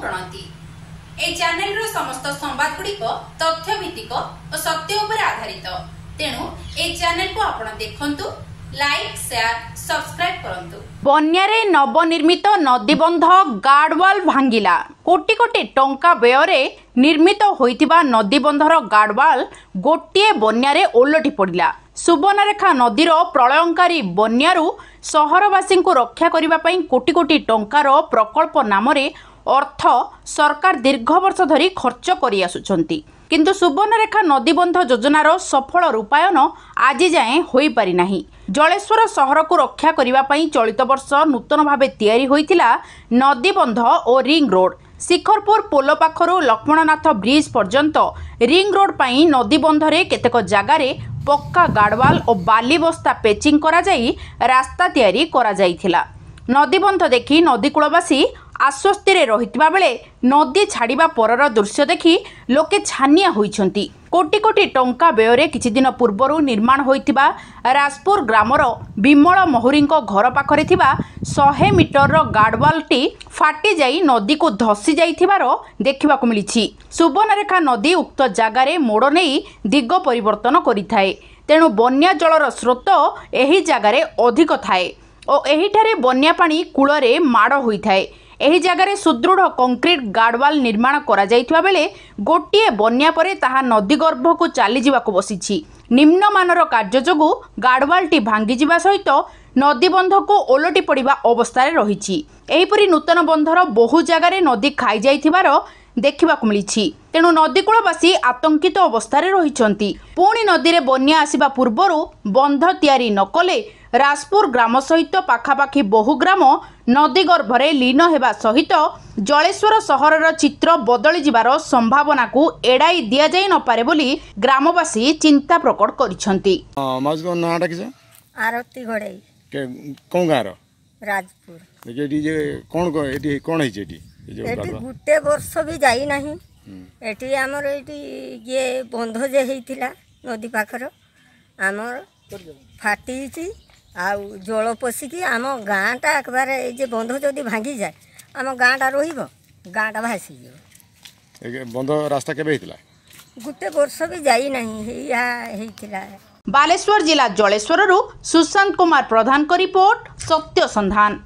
करंती। ए channel रो समस्त संवाद गुड़िक तथ्य भित्तिक और सत्य उपर आधारित। तेणु ए चैनल को आपण देखंतु, लाइक शेयर सब्सक्राइब करंतु। बन्यारे नवनिर्मित नदीबंध गार्डवाल भांगिला। कोटी कोटी टंका व्यୟରେ निर्मित होइतिबा नदीबंधर गार्डवाल गोटिए बन्यारे ओलटि पड़िला। सुवर्णरेखा नदीर प्रलयंकारी बन्यारू सहरवासी को रक्षा करिबा पई कोटी कोटी टंकार प्रकल्प नामरे अर्थ सरकार दीर्घ वर्ष धरी खर्च करि आसुछंती, किंतु सुवर्णरेखा नदीबंध योजनार सफल रूपायन आज जाए होई पारि नाही। जलेश्वर सहर को रक्षा करिबा पई चलित वर्ष नूतन भावे तैयारी होइतिला नदीबंध और रिंग रोड। शिखरपुर पोलो पाखरु लक्ष्मणनाथ ब्रिज पर्यंत रिंग रोड पई नदीबंधरे केतेक जगारे पक्का गार्डवाल और बाली बस्ता पेचिंग करा जाई रास्ता तैयारी करा जाइथिला। नदीबंध देखि नदीकूलवासी आश्वस्ति रे रहितबा बेले नदी छाड़िबा परर दृश्य देखि लोके छानिया होइछंती। कोटी कोटी टंका व्यୟରେ किछि दिन पूर्वरु निर्माण होइतिबा राजपुर ग्रामर विमल महुरींको घर पाखरे थिबा 100 मीटर गार्डवालटी फाटी जाई नदी को धसी जाइथिबार देखिबाकु मिलिछि। सुवर्णरेखा नदी उक्त जागारे मोड़ नेई दिग परिवर्तन करिथाए, तेणु बन्या जलर स्रोत एही जागारे अधिक थाए और एहिठारे बन्या पानी कूलरे माड़ होइथाए। एही जगार सुदृढ़ कंक्रीट गार्डवाल निर्माण करा जाइथिबा बेले गोटिए बन्या परे ताहा नदी गर्भ को चली जावाको बसिछि। निम्नमानर कार्य जोगु गार्डवालटी भांगी जिबा सहित नदीबंध को ओलटि पड़िबा अवस्था रहिछि। एहिपरि नूतन बंधर बहु जगार नदी खाई जाइथिबार देखिबाकु मिलिछि, तेणु नदीकूलवासी आतंकित अवस्था रहिछंती। पुणी नदी रे बन्या आसिबा पूर्वरु बंध तैयारी नकले राजपुर ग्राम सहित पाखापाखि बहु ग्राम नदी गर्भरे लीन हेबा सहित जलेश्वर सहरर चित्र बदली जिबार संभावना को एड़ाई दिया जाय न पारे बोली ग्रामवासी चिंता प्रकट करिसंती। माजको नाटा किसे आरती घड़ाई के कोन गारो राजपुर एटी जे कोन है एटी एटी गुटे वर्ष भी जाई नाही। एटी हमर एटी ये बंध जे हेतिला नदी पाखर हमर फाटी आउ जल पशिकी आम गाँटा एकबार जे बंध जदि भांगी जाए आम गाँटा रहिबो, गाँटा भासी जीवो। बंध रास्ता केबे हेतिला गुटे वर्ष भी जाई नाही हेतिला। बालेश्वर जिला जलेश्वररू सुशांत कुमार प्रधान को रिपोर्ट, सत्य संधान।